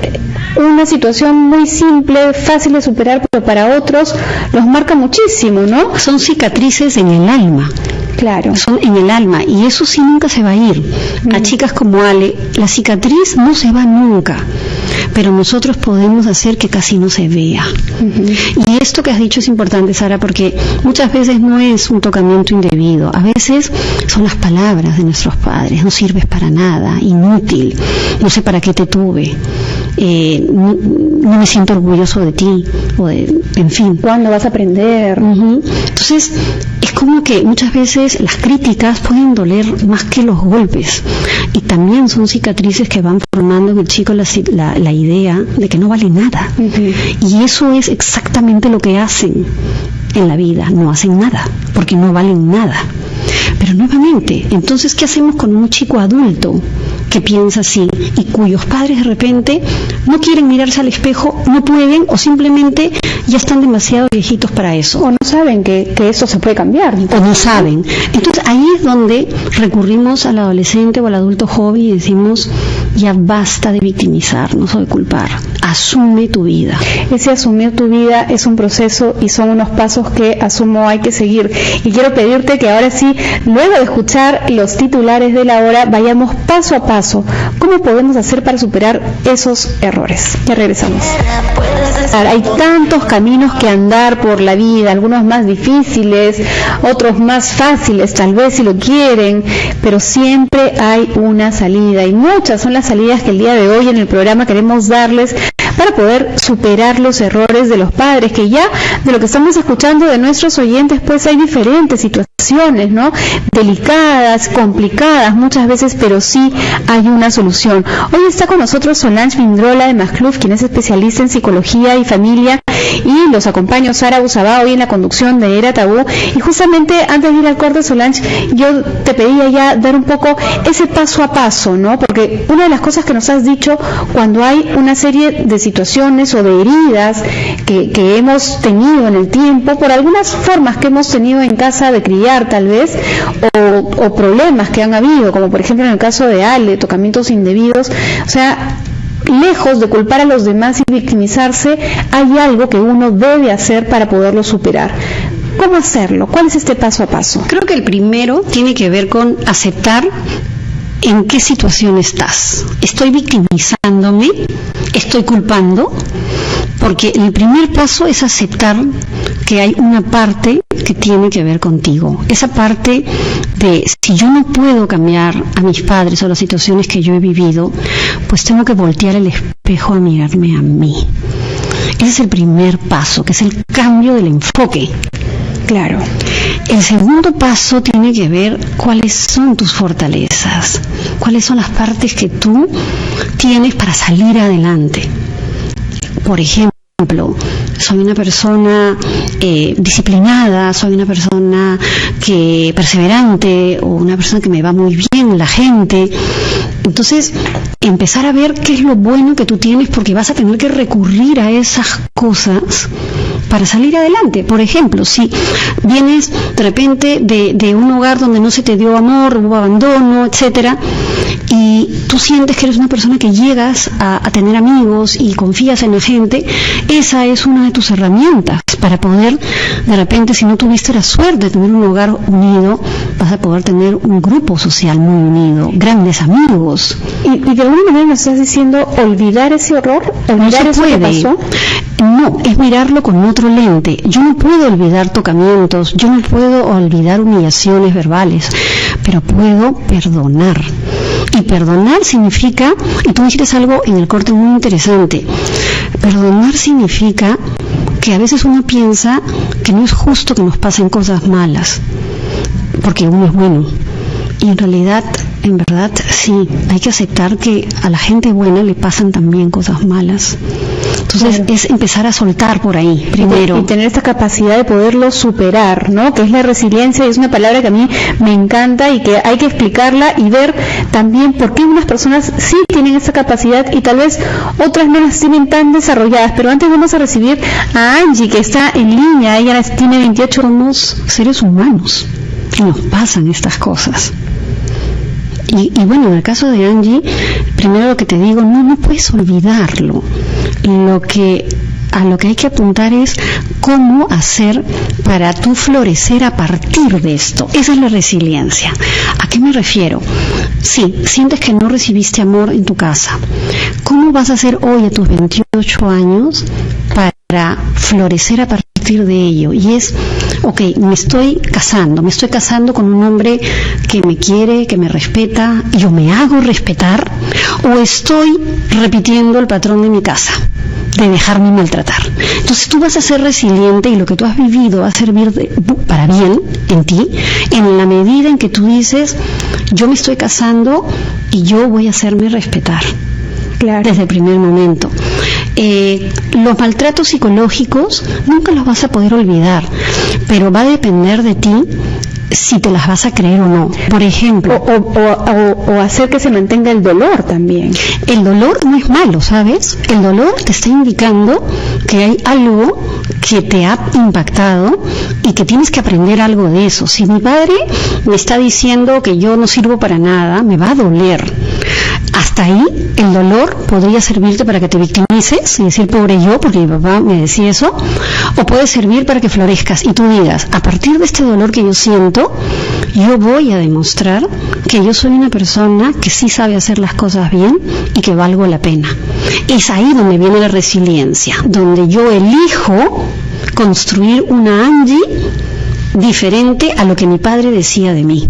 una situación muy simple, fácil de superar, pero para otros los marca muchísimo, ¿no? Son cicatrices en el alma. Claro. Son en el alma, y eso sí nunca se va a ir. A chicas como Ale, la cicatriz no se va nunca, pero nosotros podemos hacer que casi no se vea. Y esto que has dicho es importante, Sara, porque muchas veces no es un tocamiento indebido, a veces son las palabras de nuestros padres: no sirves para nada, inútil, no sé para qué te tuve, no me siento orgulloso de ti, en fin. ¿Cuándo vas a aprender? Entonces, es como que muchas veces las críticas pueden doler más que los golpes, y también son cicatrices que van formando en el chico la idea de que no vale nada. Y eso es exactamente lo que hacen en la vida: no hacen nada, porque no valen nada. Pero nuevamente, entonces, ¿qué hacemos con un chico adulto que piensa así y cuyos padres de repente no quieren mirarse al espejo, no pueden, o simplemente ya están demasiado viejitos para eso? O no saben que eso se puede cambiar. O no saben. Entonces ahí es donde recurrimos al adolescente o al adulto joven y decimos: ya basta de victimizarnos o de culpar, asume tu vida. Ese asumir tu vida es un proceso y son unos pasos que asumo hay que seguir. Y quiero pedirte que ahora sí, luego de escuchar los titulares de la hora, vayamos paso a paso. ¿Cómo podemos hacer para superar esos errores? Ya regresamos. Hay tantos caminos que andar por la vida, algunos más difíciles, otros más fáciles, tal vez si lo quieren, pero siempre hay una salida, y muchas son las salidas que el día de hoy en el programa queremos darles para poder superar los errores de los padres, que ya de lo que estamos escuchando de nuestros oyentes, pues hay diferentes situaciones, ¿no? Delicadas, complicadas muchas veces, pero sí hay una solución. Hoy está con nosotros Solange Mindrola de Mascluf, quien es especialista en psicología y familia, y los acompaño Sara Busabá hoy en la conducción de Era Tabú. Y justamente antes de ir al corte, Solange, yo te pedía ya dar un poco ese paso a paso, ¿no? Porque una de las cosas que nos has dicho, cuando hay una serie de situaciones o de heridas que hemos tenido en el tiempo, por algunas formas que hemos tenido en casa de criar tal vez, o problemas que han habido, como por ejemplo en el caso de Ale, tocamientos indebidos, o sea, lejos de culpar a los demás y victimizarse, hay algo que uno debe hacer para poderlo superar. ¿Cómo hacerlo? ¿Cuál es este paso a paso? Creo que el primero tiene que ver con aceptar en qué situación estás. ¿Estoy victimizándome? ¿Estoy culpando? Porque el primer paso es aceptar que hay una parte que tiene que ver contigo. Esa parte de, si yo no puedo cambiar a mis padres o las situaciones que yo he vivido, pues tengo que voltear el espejo a mirarme a mí. Ese es el primer paso, que es el cambio del enfoque. Claro. El segundo paso tiene que ver cuáles son tus fortalezas, cuáles son las partes que tú tienes para salir adelante. Por ejemplo, soy una persona disciplinada, soy una persona perseverante, o una persona que me va muy bien la gente. Entonces, empezar a ver qué es lo bueno que tú tienes, porque vas a tener que recurrir a esas cosas para salir adelante. Por ejemplo, si vienes de repente de un hogar donde no se te dio amor, hubo abandono, etcétera, y tú sientes que eres una persona que llegas a tener amigos y confías en la gente, esa es una de tus herramientas para poder, de repente, si no tuviste la suerte de tener un hogar unido, vas a poder tener un grupo social muy unido, grandes amigos. Y de alguna manera nos estás diciendo olvidar ese horror, olvidar no eso que pasó. No, es mirarlo con otro lente. Yo no puedo olvidar tocamientos, yo no puedo olvidar humillaciones verbales, pero puedo perdonar. Y perdonar significa, y tú dijiste algo en el corte muy interesante, perdonar significa que a veces uno piensa que no es justo que nos pasen cosas malas, porque uno es bueno. Y en realidad, en verdad, sí, hay que aceptar que a la gente buena le pasan también cosas malas. Entonces, claro, es empezar a soltar por ahí, primero. Y tener esta capacidad de poderlo superar, ¿no? Que es la resiliencia, y es una palabra que a mí me encanta y que hay que explicarla y ver también por qué unas personas sí tienen esa capacidad y tal vez otras no las tienen tan desarrolladas. Pero antes vamos a recibir a Angie, que está en línea. Ella tiene 28 años. Somos seres humanos y nos pasan estas cosas. Y bueno, en el caso de Angie, primero lo que te digo, no puedes olvidarlo. Lo que a lo que hay que apuntar es cómo hacer para tú florecer a partir de esto. Esa es la resiliencia. ¿A qué me refiero? Sí, sientes que no recibiste amor en tu casa. ¿Cómo vas a hacer hoy a tus 28 años para florecer a partir de ello? Y es, ok, me estoy casando con un hombre que me quiere, que me respeta, yo me hago respetar, o estoy repitiendo el patrón de mi casa, de dejarme maltratar. Entonces tú vas a ser resiliente y lo que tú has vivido va a servir para bien en ti, en la medida en que tú dices, yo me estoy casando y yo voy a hacerme respetar. Claro. Desde el primer momento. Los maltratos psicológicos nunca los vas a poder olvidar, pero va a depender de ti si te las vas a creer o no. Por ejemplo, o hacer que se mantenga el dolor también. El dolor no es malo, ¿sabes? El dolor te está indicando que hay algo que te ha impactado y que tienes que aprender algo de eso. Si mi padre me está diciendo que yo no sirvo para nada, me va a doler. Hasta ahí el dolor podría servirte para que te victimices y decir pobre yo, porque mi papá me decía eso, o puede servir para que florezcas y tú digas, a partir de este dolor que yo siento, yo voy a demostrar que yo soy una persona que sí sabe hacer las cosas bien y que valgo la pena. Es ahí donde viene la resiliencia, donde yo elijo construir una Angie diferente a lo que mi padre decía de mí.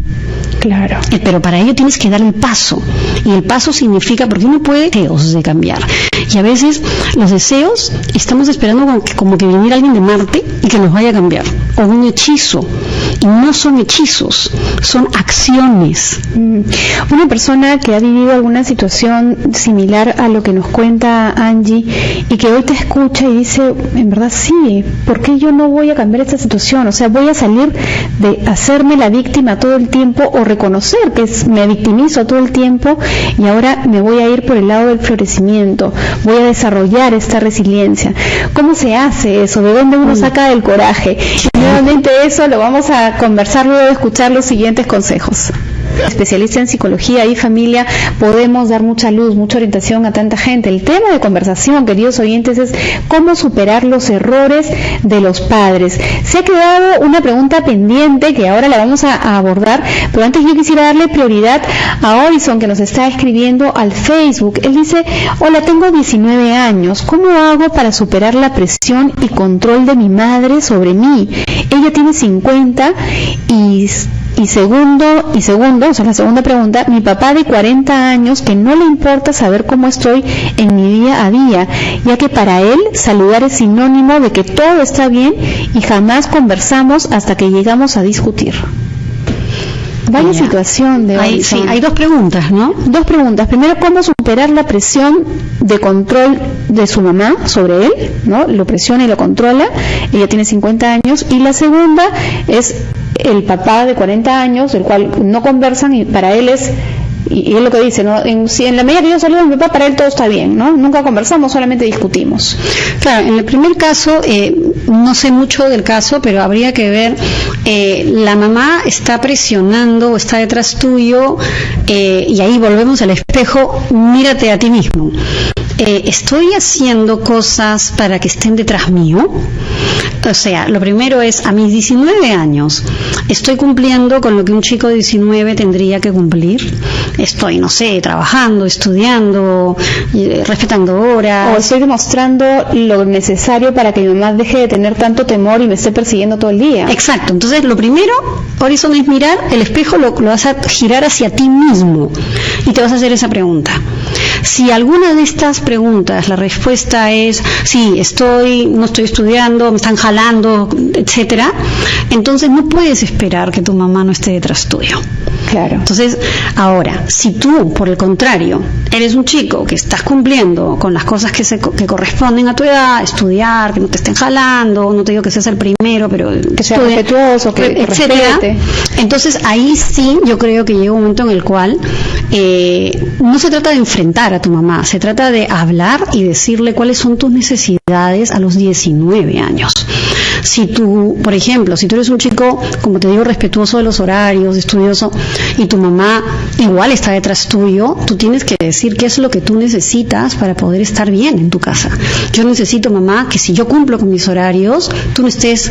Claro. Pero para ello tienes que dar el paso. Y el paso significa, porque uno puede deseos de cambiar. Y a veces los deseos estamos esperando como que viniera alguien de Marte y que nos vaya a cambiar. O un hechizo. Y no son hechizos, son acciones. Una persona que ha vivido alguna situación similar a lo que nos cuenta Angie y que hoy te escucha y dice, en verdad sí, ¿por qué yo no voy a cambiar esta situación? O sea, voy a salir de hacerme la víctima todo el tiempo o reconocer que me victimizo todo el tiempo y ahora me voy a ir por el lado del florecimiento, voy a desarrollar esta resiliencia. ¿Cómo se hace eso? ¿De dónde uno saca el coraje? Y nuevamente eso lo vamos a conversar luego de escuchar los siguientes consejos. Especialista en psicología y familia, podemos dar mucha luz, mucha orientación a tanta gente. El tema de conversación, queridos oyentes, es cómo superar los errores de los padres. Se ha quedado una pregunta pendiente que ahora la vamos a abordar, pero antes yo quisiera darle prioridad a Horizon, que nos está escribiendo al Facebook. Él dice, hola, tengo 19 años, ¿cómo hago para superar la presión y control de mi madre sobre mí? Ella tiene 50 y segundo, o sea, la segunda pregunta, mi papá de 40 años que no le importa saber cómo estoy en mi día a día, ya que para él saludar es sinónimo de que todo está bien y jamás conversamos hasta que llegamos a discutir. Vaya situación de hoy. Sí, hay dos preguntas, ¿no? Dos preguntas. Primero, ¿cómo superar la presión de control de su mamá sobre él? ¿No? Lo presiona y lo controla. Ella tiene 50 años. Y la segunda es el papá de 40 años, del cual no conversan y para él es, y es lo que dice, ¿no? Si en la medida que yo saludo a mi papá, para él todo está bien, ¿no? Nunca conversamos, solamente discutimos. Claro, en el primer caso, no sé mucho del caso, pero habría que ver, la mamá está presionando o está detrás tuyo, y ahí volvemos al espejo, mírate a ti mismo. ¿Estoy haciendo cosas para que estén detrás mío? O sea, lo primero es, a mis 19 años, ¿estoy cumpliendo con lo que un chico de 19 tendría que cumplir? Estoy, no sé, trabajando, estudiando, respetando horas. O estoy demostrando lo necesario para que mi mamá deje de tener tanto temor y me esté persiguiendo todo el día. Exacto. Entonces, lo primero, Horizon, es mirar el espejo, lo vas a girar hacia ti mismo y te vas a hacer esa pregunta. Si alguna de estas preguntas, la respuesta es sí, no estoy estudiando, me están jalando, etcétera, entonces no puedes esperar que tu mamá no esté detrás tuyo. Claro. Entonces, ahora, si tú, por el contrario, eres un chico que estás cumpliendo con las cosas que corresponden a tu edad, estudiar, que no te estén jalando, no te digo que seas el primero, pero que sea respetuoso, que etcétera, respete. Entonces, ahí sí, yo creo que llega un momento en el cual no se trata de enfrentar a tu mamá, se trata de hablar y decirle cuáles son tus necesidades a los 19 años. Si tú, por ejemplo, si tú eres un chico, como te digo, respetuoso de los horarios, estudioso, y tu mamá igual está detrás tuyo, tú tienes que decir qué es lo que tú necesitas para poder estar bien en tu casa. Yo necesito, mamá, que si yo cumplo con mis horarios, tú no estés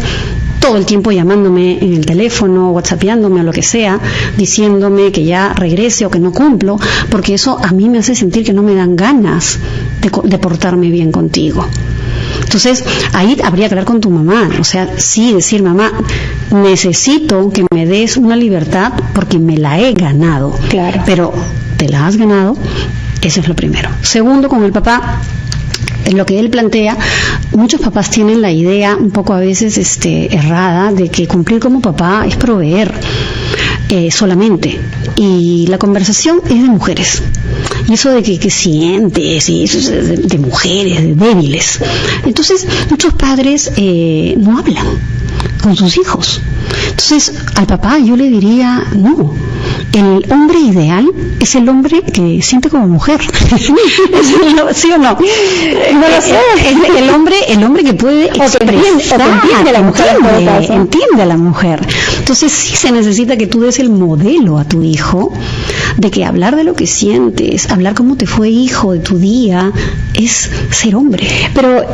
todo el tiempo llamándome en el teléfono, whatsappeándome o lo que sea, diciéndome que ya regrese o que no cumplo, porque eso a mí me hace sentir que no me dan ganas de portarme bien contigo. Entonces, ahí habría que hablar con tu mamá, o sea, sí decir, mamá, necesito que me des una libertad porque me la he ganado. Claro. Pero, ¿te la has ganado? Eso es lo primero. Segundo, con el papá, en lo que él plantea, muchos papás tienen la idea un poco a veces errada de que cumplir como papá es proveer solamente, y la conversación es de mujeres, y eso de que sientes, y eso es de mujeres, de débiles. Entonces muchos padres no hablan con sus hijos. Entonces al papá yo le diría, no, el hombre ideal es el hombre que siente como mujer. ¿Sí o no? No lo sé. El hombre que puede expresar, entiende a la mujer, entiende a la mujer. Entonces sí se necesita que tú des el modelo a tu hijo de que hablar de lo que sientes, hablar cómo te fue, hijo, de tu día, es ser hombre. Pero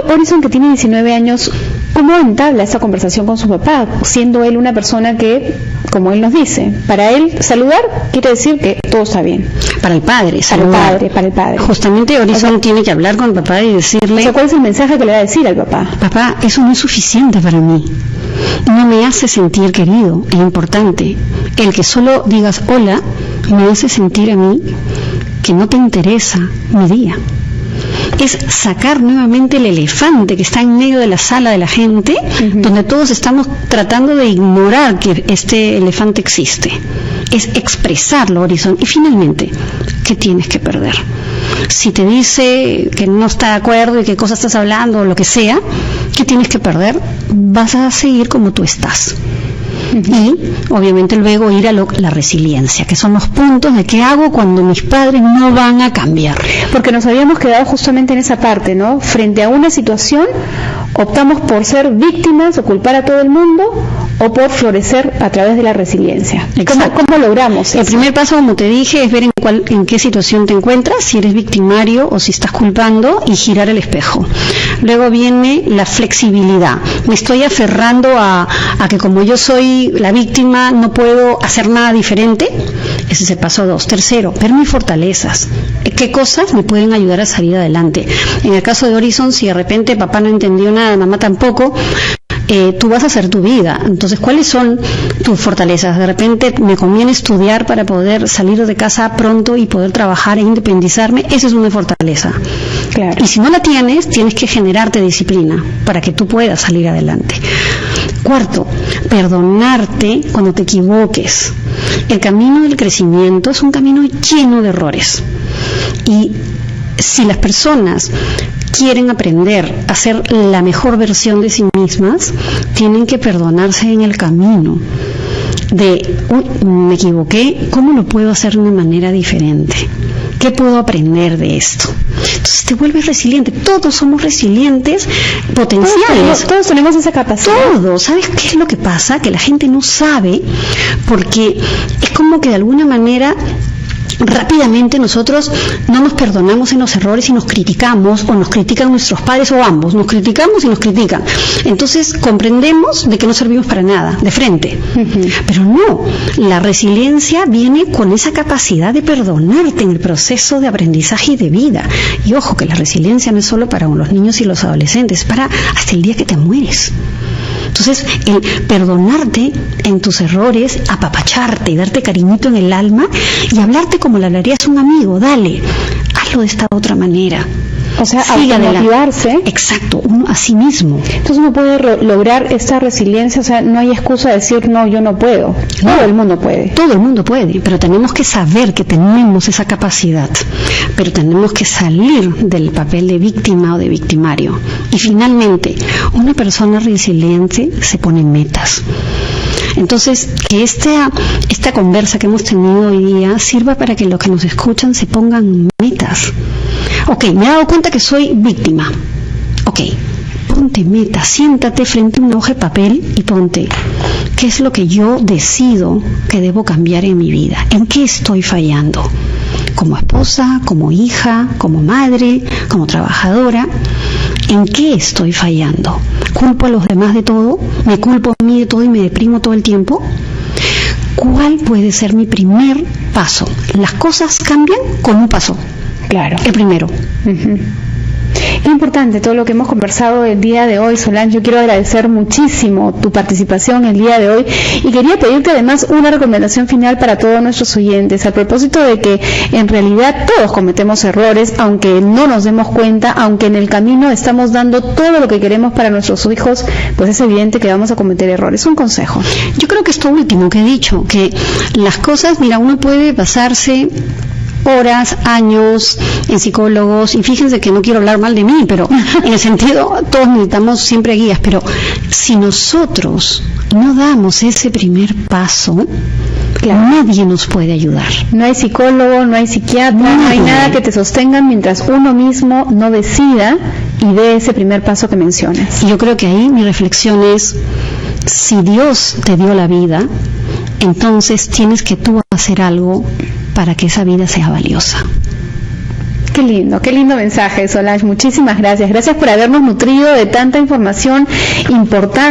Horizon, que tiene 19 años, ¿cómo entabla esa conversación con su papá, siendo él una persona que, como él nos dice, para él saludar quiere decir que todo está bien? Para el padre, saludar. Para el padre. Justamente Horizon tiene que hablar con el papá y decirle... O sea, ¿cuál es el mensaje que le va a decir al papá? Papá, eso no es suficiente para mí. No me hace sentir querido e importante. El que solo digas hola me hace sentir a mí que no te interesa mi día. Es sacar nuevamente el elefante que está en medio de la sala de la gente, donde todos estamos tratando de ignorar que este elefante existe. Es expresarlo, Horizon. Y finalmente, ¿qué tienes que perder? Si te dice que no está de acuerdo y qué cosa estás hablando o lo que sea, ¿qué tienes que perder? Vas a seguir como tú estás. Y obviamente luego ir a la resiliencia, que son los puntos de qué hago cuando mis padres no van a cambiar. Porque nos habíamos quedado justamente en esa parte, ¿no? Frente a una situación, optamos por ser víctimas o culpar a todo el mundo, o por florecer a través de la resiliencia. ¿Cómo logramos eso? El primer paso, como te dije, es ver en qué situación te encuentras, si eres victimario o si estás culpando, y girar el espejo. Luego viene la flexibilidad. Me estoy aferrando a que como yo soy la víctima no puedo hacer nada diferente. Ese es el paso 2. Tercero, ver mis fortalezas. ¿Qué cosas me pueden ayudar a salir adelante? En el caso de Horizon, si de repente papá no entendió nada, mamá tampoco, tú vas a hacer tu vida. Entonces, ¿cuáles son tus fortalezas? De repente me conviene estudiar para poder salir de casa pronto y poder trabajar e independizarme. Esa es una fortaleza. Claro. Y si no la tienes, tienes que generarte disciplina para que tú puedas salir adelante. Cuarto, perdonarte cuando te equivoques. El camino del crecimiento es un camino lleno de errores. Y si las personas quieren aprender a ser la mejor versión de sí mismas, tienen que perdonarse en el camino de, me equivoqué, ¿cómo lo puedo hacer de una manera diferente? ¿Qué puedo aprender de esto? Entonces te vuelves resiliente. Todos somos resilientes potenciales. Todos tenemos esa capacidad. Todos. ¿Sabes qué es lo que pasa? Que la gente no sabe, porque es como que de alguna manera rápidamente nosotros no nos perdonamos en los errores y nos criticamos, o nos critican nuestros padres, o ambos, nos criticamos y nos critican. Entonces comprendemos de que no servimos para nada, de frente. Pero no, la resiliencia viene con esa capacidad de perdonarte en el proceso de aprendizaje y de vida. Y ojo, que la resiliencia no es solo para los niños y los adolescentes, es para hasta el día que te mueres. Entonces, el perdonarte en tus errores, apapacharte y darte cariñito en el alma y hablarte como le hablarías a un amigo, dale, hazlo de esta otra manera. O sea, automotivarse. Exacto, uno a sí mismo. Entonces uno puede lograr esta resiliencia, o sea, no hay excusa de decir, no, yo no puedo. Todo el mundo puede. Todo el mundo puede, pero tenemos que saber que tenemos esa capacidad. Pero tenemos que salir del papel de víctima o de victimario. Y finalmente, una persona resiliente se pone metas. Entonces, que esta conversa que hemos tenido hoy día sirva para que los que nos escuchan se pongan metas. Ok, me he dado cuenta que soy víctima. Ok, ponte meta, siéntate frente a una hoja de papel y ponte, ¿qué es lo que yo decido que debo cambiar en mi vida? ¿En qué estoy fallando? Como esposa, como hija, como madre, como trabajadora, ¿en qué estoy fallando? ¿Culpo a los demás de todo? ¿Me culpo a mí de todo y me deprimo todo el tiempo? ¿Cuál puede ser mi primer paso? Las cosas cambian con un paso. Claro. El primero. Qué importante todo lo que hemos conversado el día de hoy, Solange. Yo quiero agradecer muchísimo tu participación el día de hoy y quería pedirte además una recomendación final para todos nuestros oyentes, a propósito de que en realidad todos cometemos errores, aunque no nos demos cuenta, aunque en el camino estamos dando todo lo que queremos para nuestros hijos, pues es evidente que vamos a cometer errores. Un consejo. Yo creo que esto último que he dicho, que las cosas, mira, uno puede pasarse horas, años en psicólogos, y fíjense que no quiero hablar mal de mí, pero en el sentido, todos necesitamos siempre guías, pero si nosotros no damos ese primer paso, claro, nadie nos puede ayudar. No hay psicólogo, no hay psiquiatra, no hay nada que te sostenga mientras uno mismo no decida y dé ese primer paso que mencionas. Y yo creo que ahí mi reflexión es, si Dios te dio la vida, entonces tienes que tú hacer algo para que esa vida sea valiosa. Qué lindo mensaje, Solange. Muchísimas gracias. Gracias por habernos nutrido de tanta información importante.